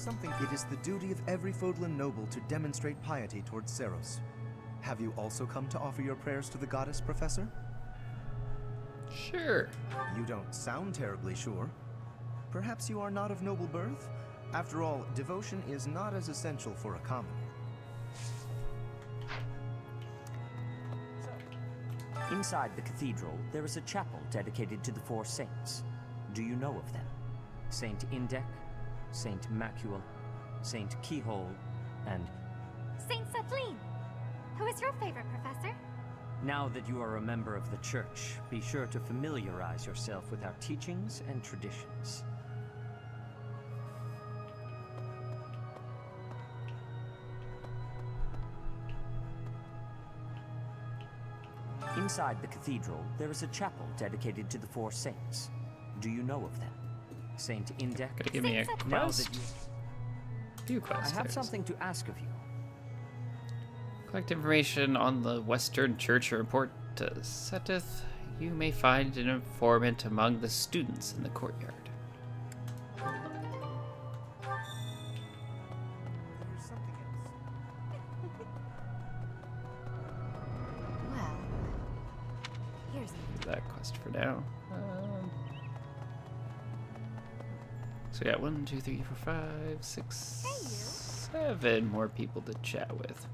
something. It is the duty of every Fodlan noble to demonstrate piety towards Seros. Have you also come to offer your prayers to the goddess, Professor? Sure. You don't sound terribly sure. Perhaps you are not of noble birth? After all, devotion is not as essential for a commoner. Inside the cathedral, there is a chapel dedicated to the four saints. Do you know of them? Saint Indec, Saint Macuel, Saint Keyhole, and... Saint Sabline! Who is your favorite, Professor? Now that you are a member of the Church, be sure to familiarize yourself with our teachings and traditions. Inside the cathedral, there is a chapel dedicated to the four saints. Do you know of them? Saint Indec... Gotta give me a quest? Few quests. I have something to ask of you. Collect information on the Western Church or report to Seteth. You may find an informant among the students in the courtyard. Well, here's That quest for now. So we got 1, 2, 3, 4, 5, 6, 7 more people to chat with.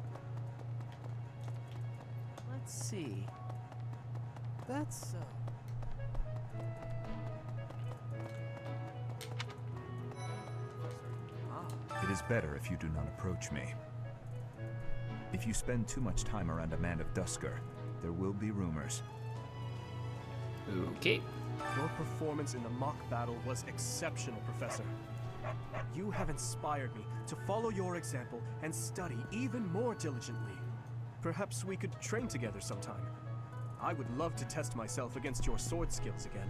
Let's see. That's It is better if you do not approach me. If you spend too much time around a man of Dusker, there will be rumors. Okay. Your performance in the mock battle was exceptional, Professor. You have inspired me to follow your example and study even more diligently. Perhaps we could train together sometime. I would love to test myself against your sword skills again.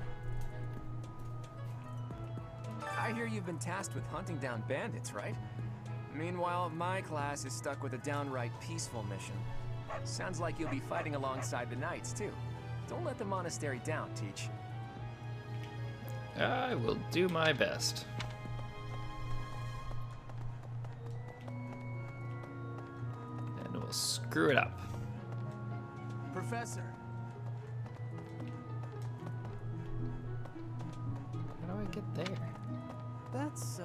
I hear you've been tasked with hunting down bandits, right? Meanwhile, my class is stuck with a downright peaceful mission. Sounds like you'll be fighting alongside the knights, too. Don't let the monastery down, Teach. I will do my best. And we'll screw it up. Professor! How do I get there? That's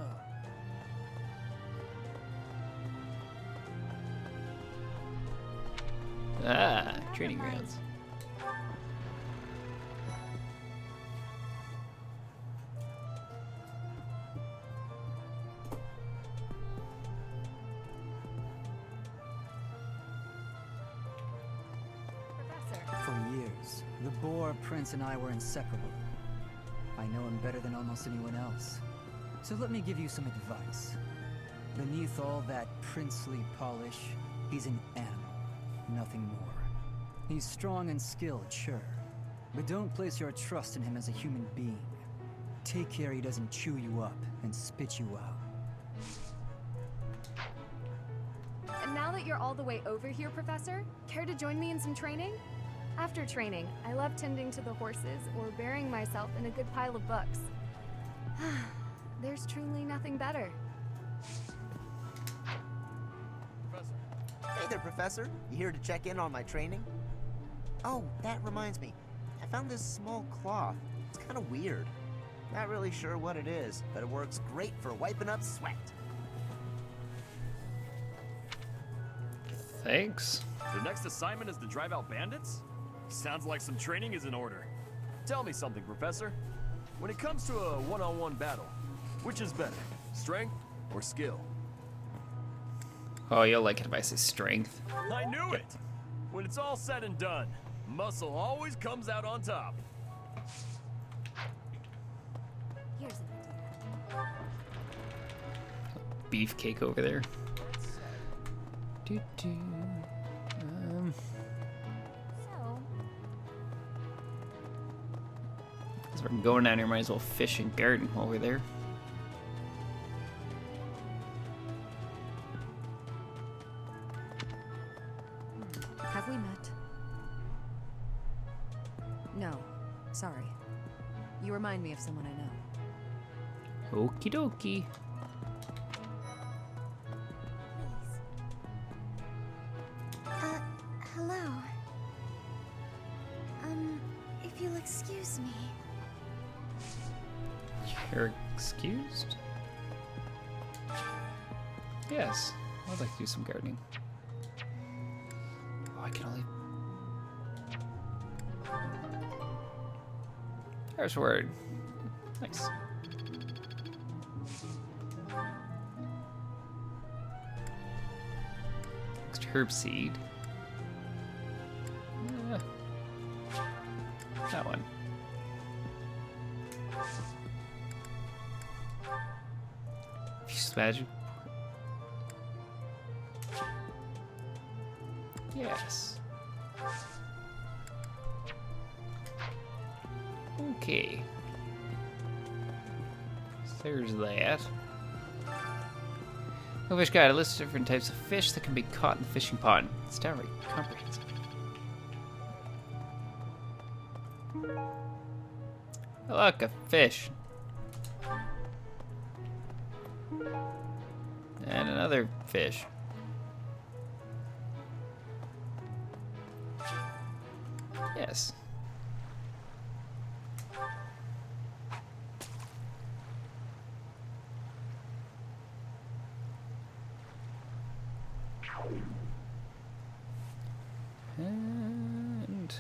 Ah, training grounds. For years, the Boar Prince and I were inseparable. I know him better than almost anyone else. So let me give you some advice. Beneath all that princely polish, he's an animal, nothing more. He's strong and skilled, sure, but don't place your trust in him as a human being. Take care he doesn't chew you up and spit you out. And now that you're all the way over here, Professor, care to join me in some training? After training, I love tending to the horses or burying myself in a good pile of books. There's truly nothing better. Hey there, Professor. You here to check in on my training? Oh, that reminds me. I found this small cloth. It's kind of weird. Not really sure what it is, but it works great for wiping up sweat. Thanks. The next assignment is to drive out bandits? Sounds like some training is in order. Tell me something, Professor. When it comes to a one-on-one battle, which is better, strength or skill? Oh, you'll like it if I say strength. I knew it! When it's all said and done, muscle always comes out on top. Here's an idea. Beefcake over there. So, As we're going down here, might as well fish and garden while we're there. Have we met? No. Sorry. You remind me of someone I know. Okie dokie. You're excused? Yes, I'd like to do some gardening. Oh, I can only... There's a word. Nice. Next herb seed. That one. Fuse magic. Yes. Okay. So there's that. No fish guide. A list of different types of fish that can be caught in the fishing pond. It's downright comprehensive. Look, a fish. And another fish. Yes. And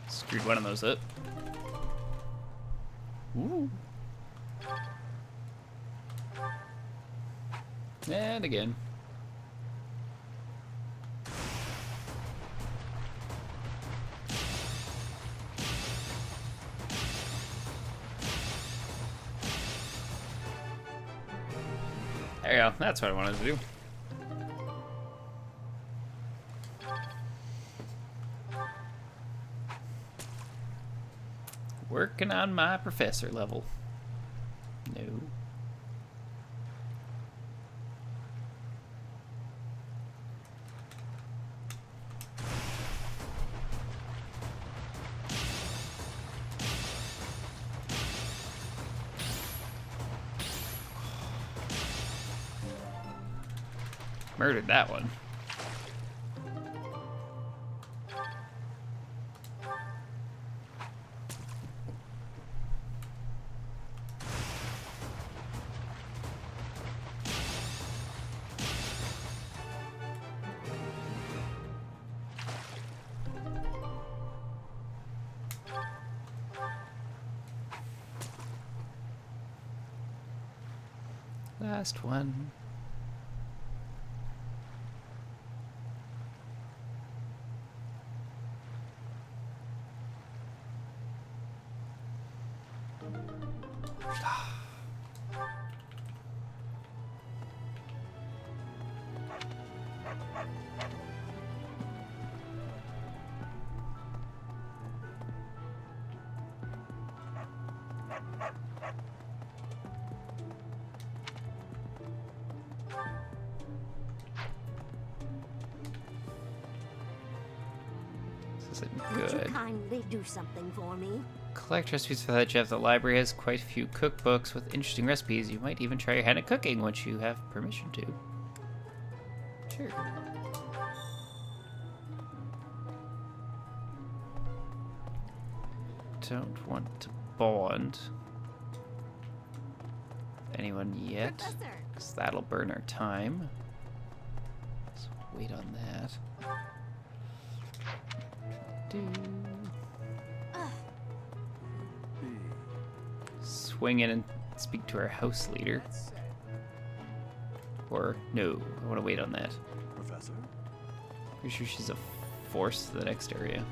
screwed one of those up. Ooh. And again. There you go. That's what I wanted to do. Working on my professor level. No. Murdered that one. Last one. Would you kindly do something for me? Collect recipes for that, Jeff. The library has quite a few cookbooks with interesting recipes. You might even try your hand at cooking once you have permission to. Sure. Don't want to bond anyone yet, because that'll burn our time. Let's wait on that. Swing in and speak to our house leader. Or, no, I want to wait on that. Professor? Pretty sure she's a force to the next area.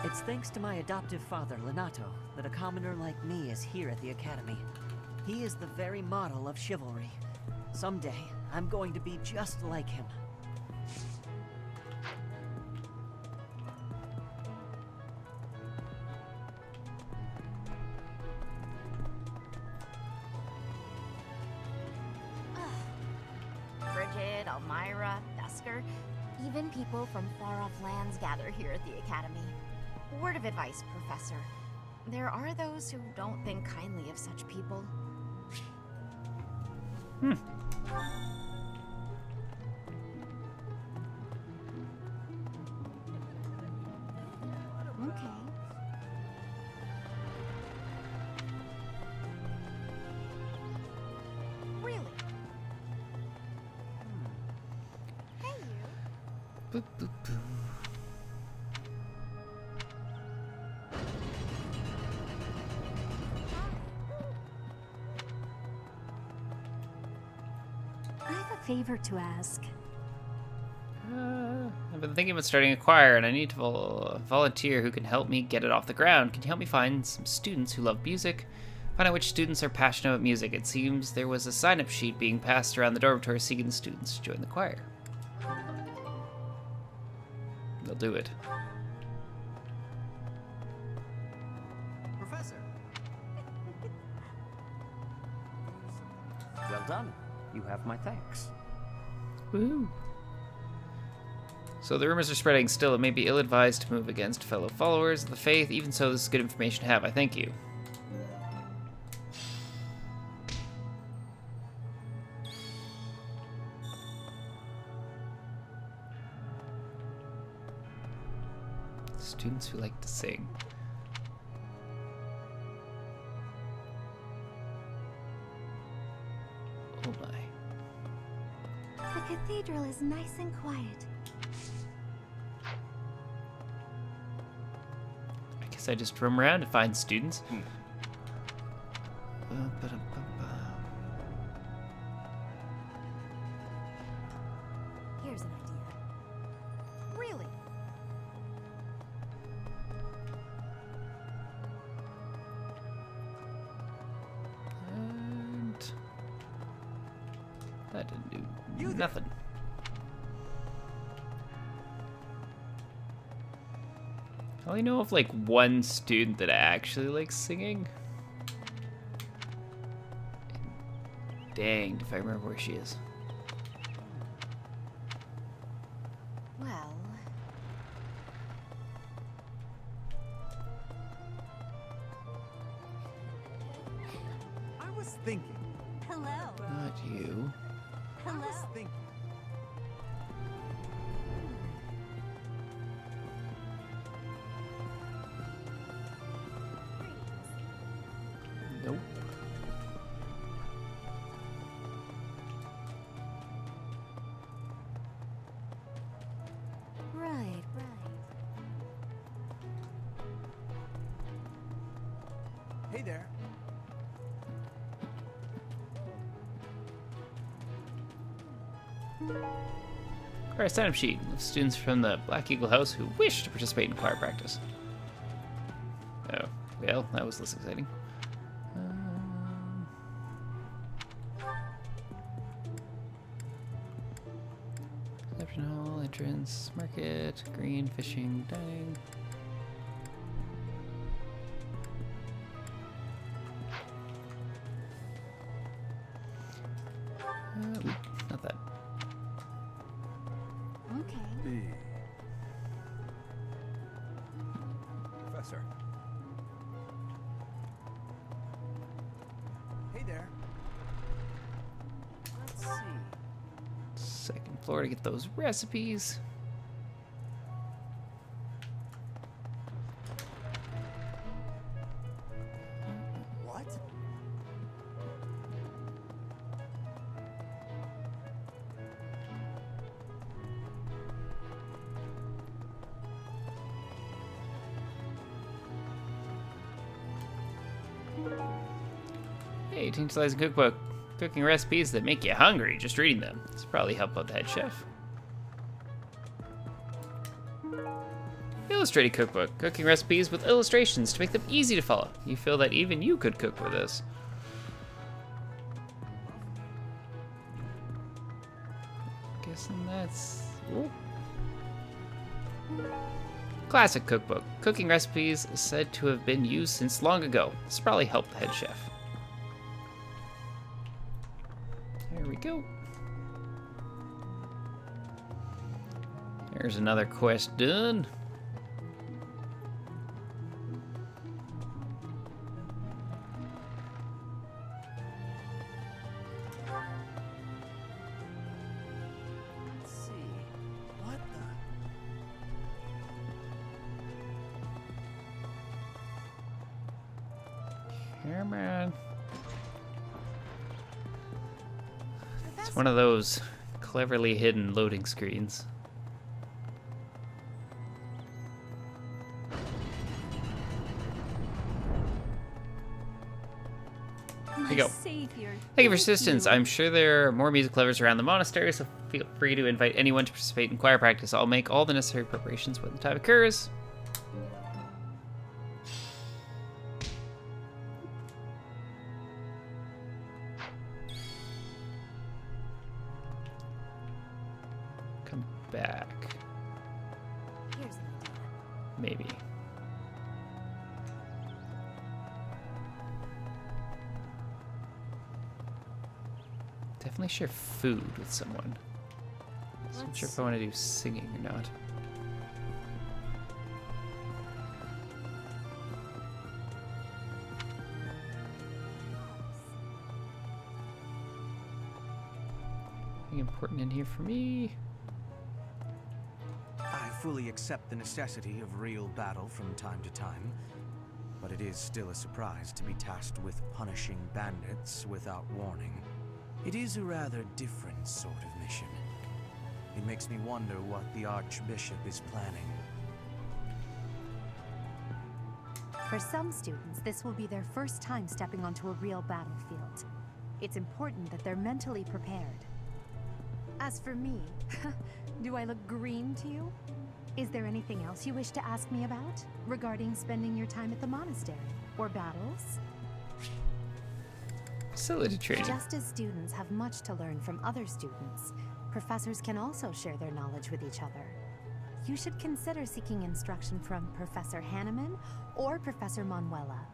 It's thanks to my adoptive father, Lenato, that a commoner like me is here at the Academy. He is the very model of chivalry. Someday, I'm going to be just like him. Bridget, Elmira, Dusker, even people from far-off lands gather here at the Academy. Word of advice, Professor. there are those who don't think kindly of such people. Okay. Really? Hey, you. Boop, boop, boop. I have a favor to ask. I've been thinking about starting a choir, and I need to volunteer who can help me get it off the ground. Can you help me find some students who love music? Find out which students are passionate about music. It seems there was a sign-up sheet being passed around the dormitory seeking the students to join the choir. They'll do it. Professor. Well done. You have my thanks. Woo! So the rumors are spreading still. It may be ill-advised to move against fellow followers of the faith. Even so, this is good information to have. I thank you. Students who like to sing. Oh my. The cathedral is nice and quiet. I guess I just roam around to find students. Here's an idea. Really? And that didn't do nothing. I only know of like one student that actually likes singing. Danged if I remember where she is. Well... I was thinking. Hello. Not you. I was thinking. Nope. Right. Hey there. Choir sign-up sheet of students from the Black Eagle House who wish to participate in choir practice. Oh, well, that was less exciting. Reception hall, entrance, market, green, fishing, dining. Not that. Okay. Professor. Hey there. Let's see. Second floor to get those recipes. What? Hey, tantalizing cookbook. Cooking recipes that make you hungry just reading them. This probably help out the head chef. Illustrated cookbook. Cooking recipes with illustrations to make them easy to follow. You feel that even you could cook with this. Guessing that's... Ooh. Classic cookbook. Cooking recipes said to have been used since long ago. This probably helped the head chef. There we go. There's another quest done. Come on. It's one of those cleverly hidden loading screens. There you go. Savior, Thank you for assistance. I'm sure there are more music lovers around the monastery, so feel free to invite anyone to participate in choir practice. I'll make all the necessary preparations when the time occurs. Come back. Here's an idea. Maybe. Definitely share food with someone. So I'm not sure if I want to do singing or not. Anything important in here for me? I fully accept the necessity of real battle from time to time, but it is still a surprise to be tasked with punishing bandits without warning. It is a rather different sort of mission. It makes me wonder what the Archbishop is planning. For some students, this will be their first time stepping onto a real battlefield. It's important that they're mentally prepared. As for me, do I look green to you? Is there anything else you wish to ask me about regarding spending your time at the monastery or battles? Facility training. Just as students have much to learn from other students, professors can also share their knowledge with each other. You should consider seeking instruction from Professor Hanneman or Professor Manuela.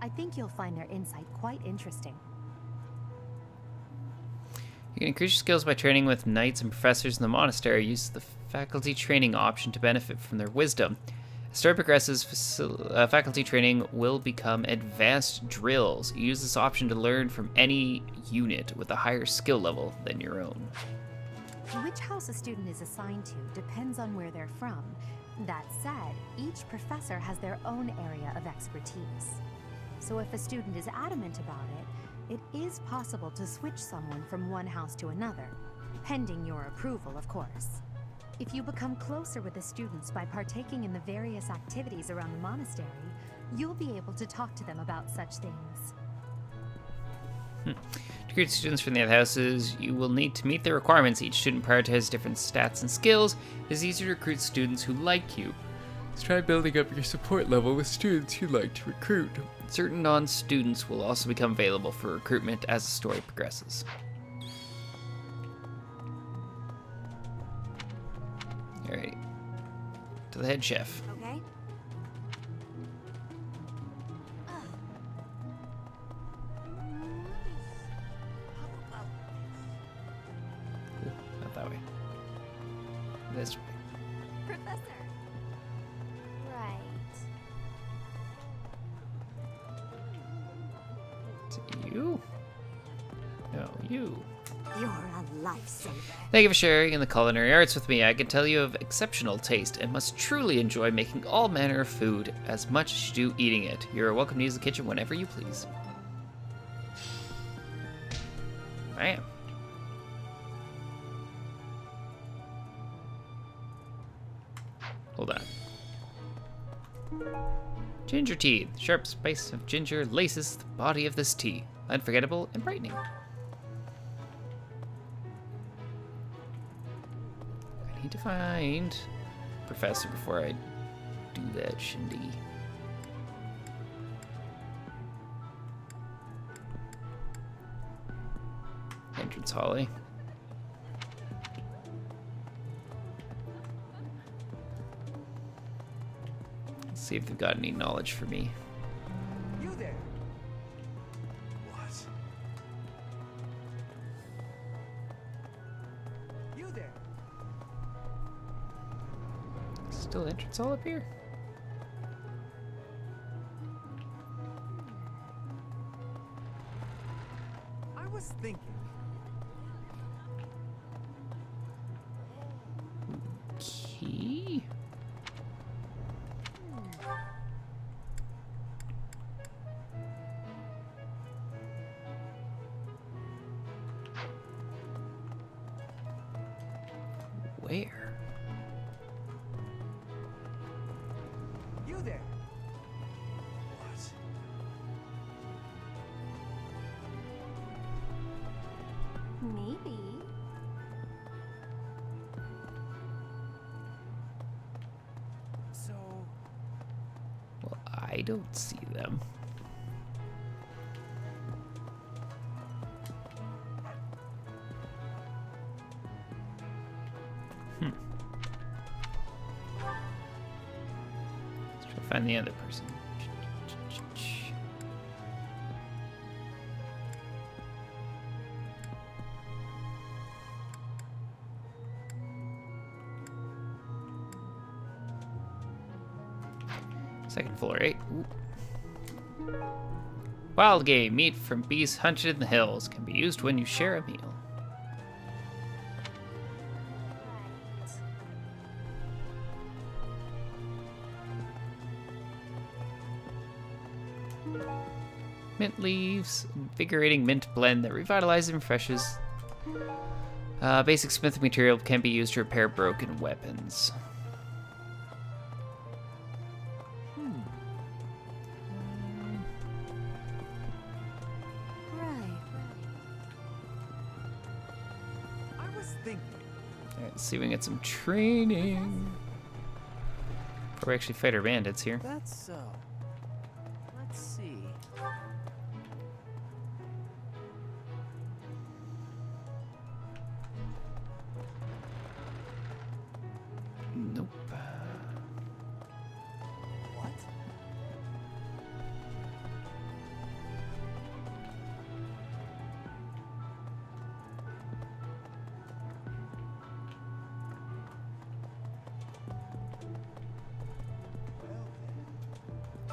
I think you'll find their insight quite interesting. You can increase your skills by training with knights and professors in the monastery. Use the faculty training option to benefit from their wisdom. As the story progresses, faculty training will become advanced drills. Use this option to learn from any unit with a higher skill level than your own. Which house a student is assigned to depends on where they're from. That said, each professor has their own area of expertise. So if a student is adamant about it, it is possible to switch someone from one house to another, pending your approval, of course. If you become closer with the students by partaking in the various activities around the monastery, you'll be able to talk to them about such things. To recruit students from the other houses, you will need to meet their requirements. Each student prioritizes different stats and skills. It is easier to recruit students who like you. Let's try building up your support level with students you'd like to recruit. Certain non-students will also become available for recruitment as the story progresses. Alright. To the head chef. Okay. Ooh, not that way. This way. Professor. Right. To you? No, you. You're a lifesaver. Thank you for sharing in the culinary arts with me. I can tell you have exceptional taste and must truly enjoy making all manner of food as much as you do eating it. You're welcome to use the kitchen whenever you please. Bam. Hold on. Ginger tea. The sharp spice of ginger laces the body of this tea. Unforgettable and brightening. I need to find Professor before I do that shindig. Entrance hallway. Let's see if they've got any knowledge for me. You there? What? You there? Still entrance all up here? I was thinking. Key? where? You there? What? Maybe. So... Well, I don't see them. Let's try to find the other person. Second floor, 8. Ooh. Wild game. Meat from beasts hunted in the hills. Can be used when you share a meal. Mint leaves. Invigorating mint blend that revitalizes and refreshes. Basic smithing material can be used to repair broken weapons. Alright, let's see if we can get some training. Before we actually fight our bandits here. That's so. Let's see. Nope. What?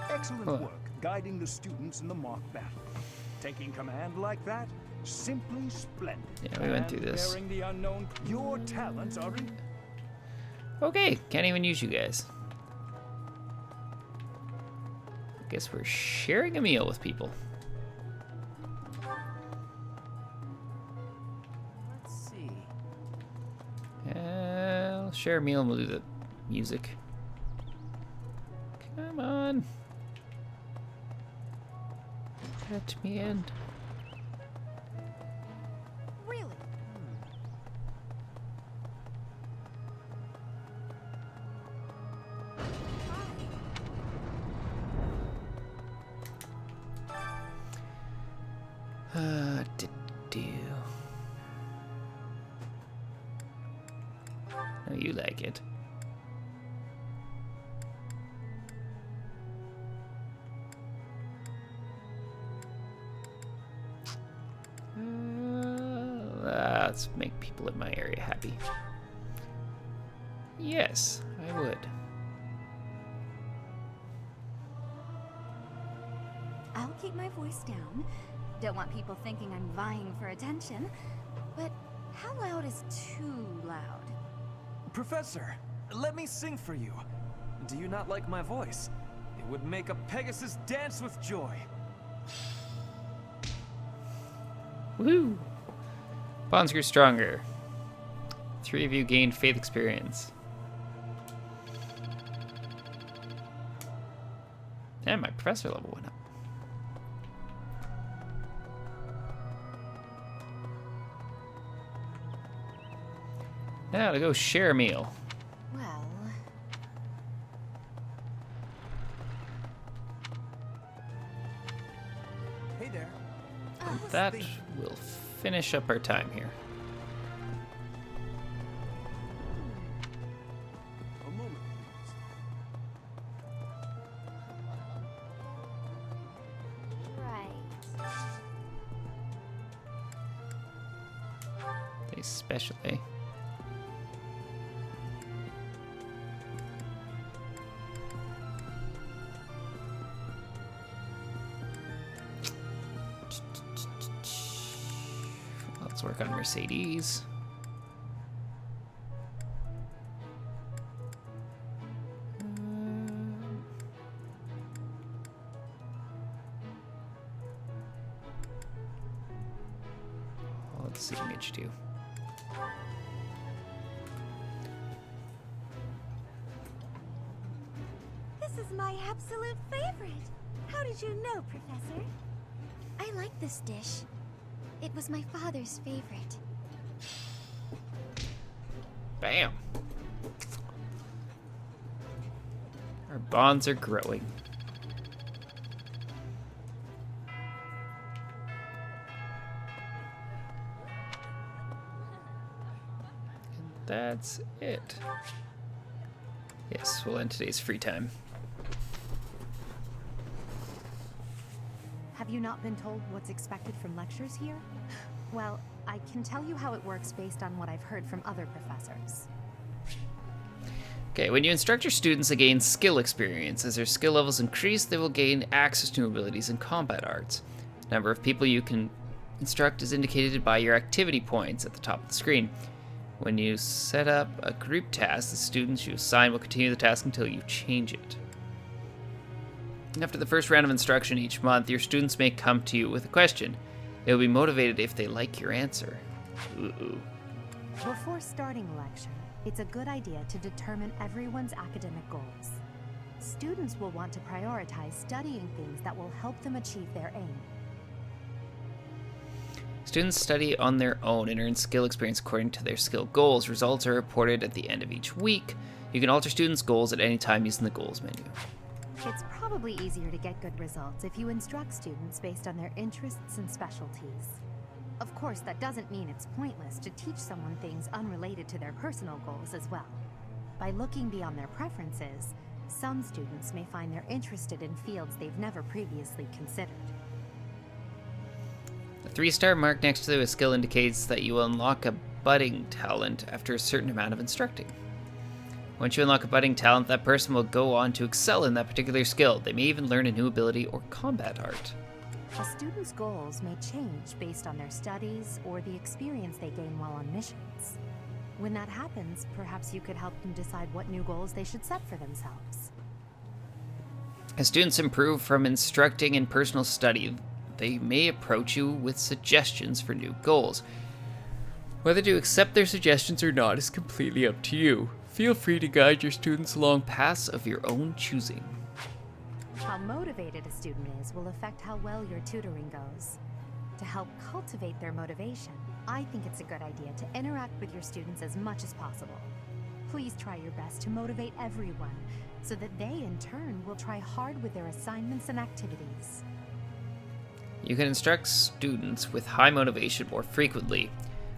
Excellent work guiding the students in the mock battle. Taking command like that, simply splendid. Yeah, we went through this. Daring the unknown, your talents are in. Okay, can't even use you guys. I guess we're sharing a meal with people. Let's see. I'll share a meal and we'll do the music. Come on. Let me in. Really? Do. No, you like it. Let's make people in my area happy. Yes, I would. I'll keep my voice down. Don't want people thinking I'm vying for attention. But how loud is too loud? Professor, let me sing for you. Do you not like my voice? It would make a Pegasus dance with joy. Woo! Bonds grew stronger. 3 of you gained faith experience. And my professor level went up. Now to go share a meal. Well... Hey there. That will finish up our time here. A moment, Right. Especially. Let's work on Mercedes. Let's see what we can get you to. my absolute favorite. How did you know, Professor? I like this dish. It was my father's favorite. Bam. Our bonds are growing. And that's it. Yes, we'll end today's free time. Have you not been told what's expected from lectures here? Well, I can tell you how it works based on what I've heard from other professors. Okay, when you instruct your students, they gain skill experience. As their skill levels increase, they will gain access to new abilities in combat arts. The number of people you can instruct is indicated by your activity points at the top of the screen. When you set up a group task, the students you assign will continue the task until you change it. After the first round of instruction each month, your students may come to you with a question. They will be motivated if they like your answer. Ooh. Before starting a lecture, it's a good idea to determine everyone's academic goals. Students will want to prioritize studying things that will help them achieve their aim. Students study on their own and earn skill experience according to their skill goals. Results are reported at the end of each week. You can alter students' goals at any time using the goals menu. It's probably easier to get good results if you instruct students based on their interests and specialties. Of course, that doesn't mean it's pointless to teach someone things unrelated to their personal goals as well. By looking beyond their preferences, some students may find they're interested in fields they've never previously considered. The 3-star mark next to the skill indicates that you will unlock a budding talent after a certain amount of instructing. Once you unlock a budding talent, that person will go on to excel in that particular skill. They may even learn a new ability or combat art. A student's goals may change based on their studies or the experience they gain while on missions. When that happens, perhaps you could help them decide what new goals they should set for themselves. As students improve from instructing in personal study, they may approach you with suggestions for new goals. Whether to accept their suggestions or not is completely up to you. Feel free to guide your students along paths of your own choosing. How motivated a student is will affect how well your tutoring goes. To help cultivate their motivation, I think it's a good idea to interact with your students as much as possible. Please try your best to motivate everyone, so that they, in turn, will try hard with their assignments and activities. You can instruct students with high motivation more frequently.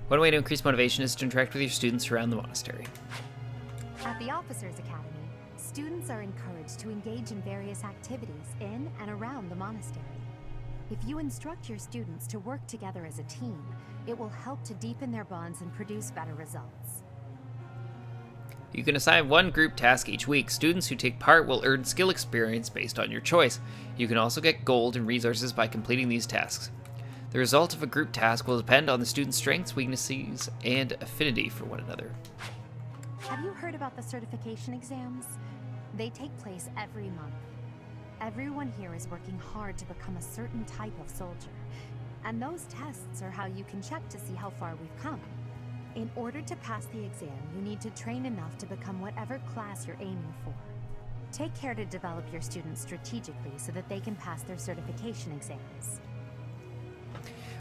One way to increase motivation is to interact with your students around the monastery. At the Officers Academy, students are encouraged to engage in various activities in and around the monastery. If you instruct your students to work together as a team, it will help to deepen their bonds and produce better results. You can assign one group task each week. Students who take part will earn skill experience based on your choice. You can also get gold and resources by completing these tasks. The result of a group task will depend on the student's strengths, weaknesses, and affinity for one another. Have you heard about the certification exams? They take place every month. Everyone here is working hard to become a certain type of soldier, and those tests are how you can check to see how far we've come. In order to pass the exam, you need to train enough to become whatever class you're aiming for. Take care to develop your students strategically so that they can pass their certification exams.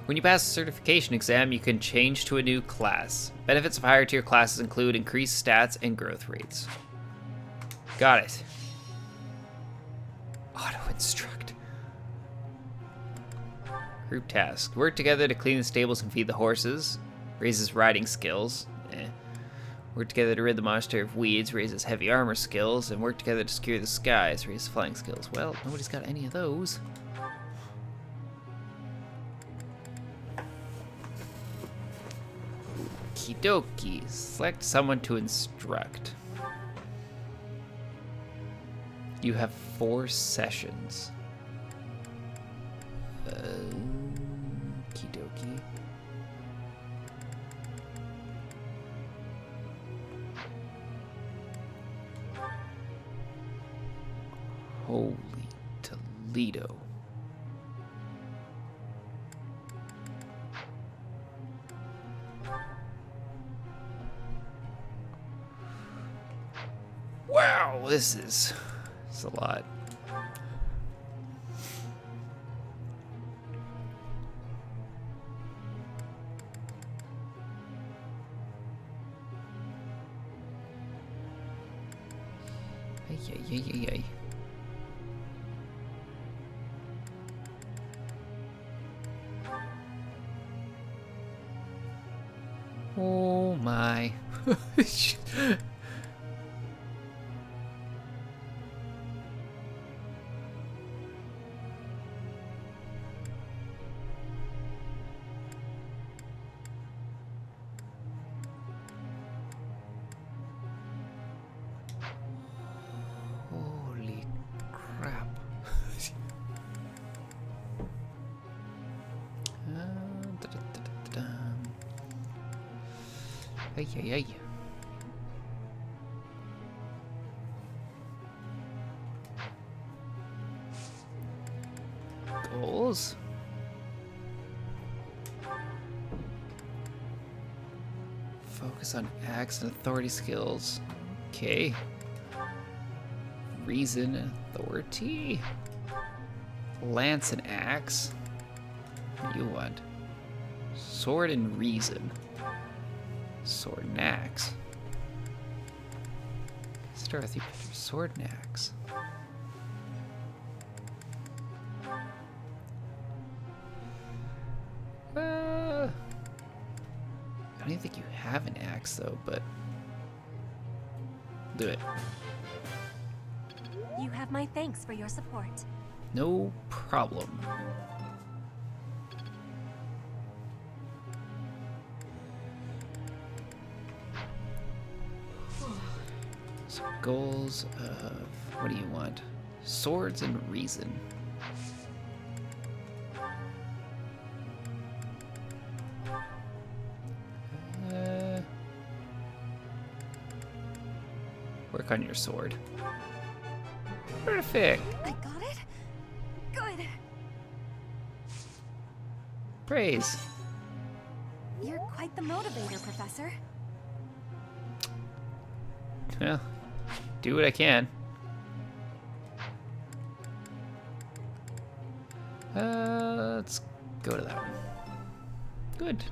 When you pass the certification exam, you can change to a new class. Benefits of higher tier classes include increased stats and growth rates. Got it. Auto-instruct. Group task. Work together to clean the stables and feed the horses. Raises riding skills. Work together to rid the monastery of weeds. Raises heavy armor skills. And work together to secure the skies. Raises flying skills. Well, nobody's got any of those. Okie dokie. Select someone to instruct. You have 4 sessions. Okie dokie. Holy Toledo. Wow, this is That's a lot. Ay, ay, ay, ay, ay. Oh my. Holy crap. Ay, ay, ay. Goals. Focus on axe and authority skills. Okay. Reason and authority. Lance and axe. What do you want? Sword and reason. Sword and axe. Start with your sword and axe. I don't even think you have an axe though, but do it. You have my thanks for your support. No problem. So goals of, what do you want? Swords and reason. Work on your sword. Perfect. I got it? Good. Praise. You're quite the motivator, Professor. Well, do what I can. Let's go to that one. Good.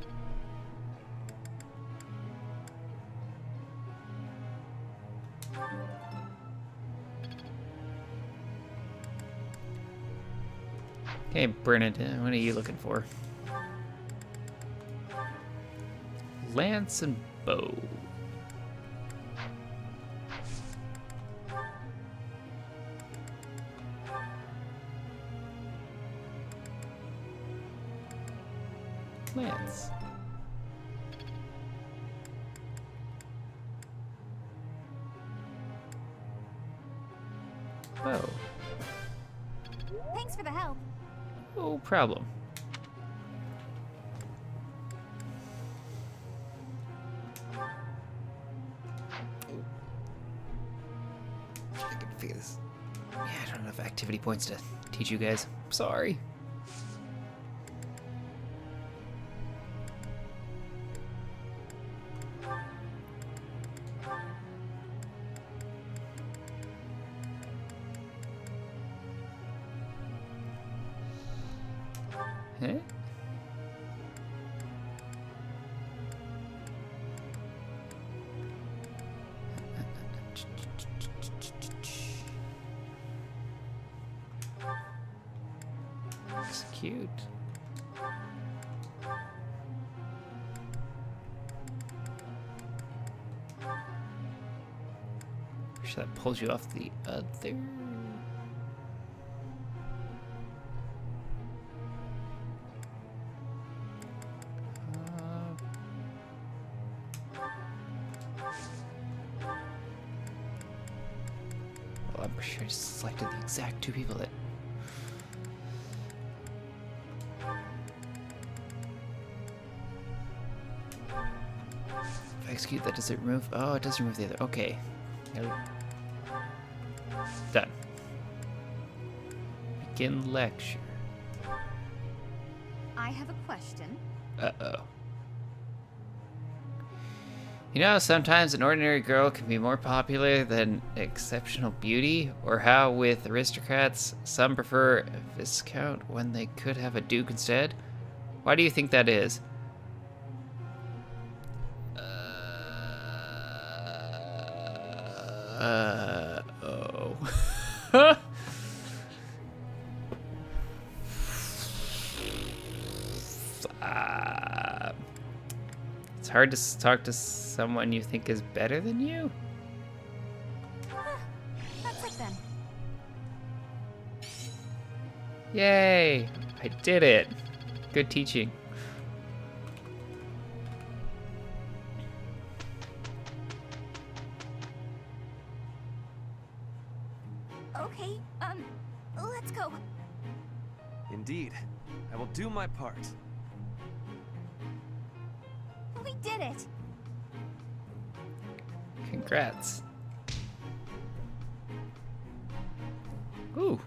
Okay, Bernadette, what are you looking for? Lance and bow. Lance. Bow. Thanks for the help. No problem. I can figure this. Yeah, I don't have enough activity points to teach you guys. Sorry. Huh? Execute. Wish that pulls you off the other. Well, I'm sure I just selected the exact two people that. If I execute that, does it remove? Oh, it does remove the other. Okay. Done. Begin lecture. I have a question. Uh-oh. You know, sometimes an ordinary girl can be more popular than exceptional beauty, or how with aristocrats, some prefer a viscount when they could have a duke instead. Why do you think that is? Oh. It's hard to talk to someone you think is better than you. That's it then. Yay! I did it. Good teaching. Okay, let's go. Indeed. I will do my part. We did it. Congrats. Ooh,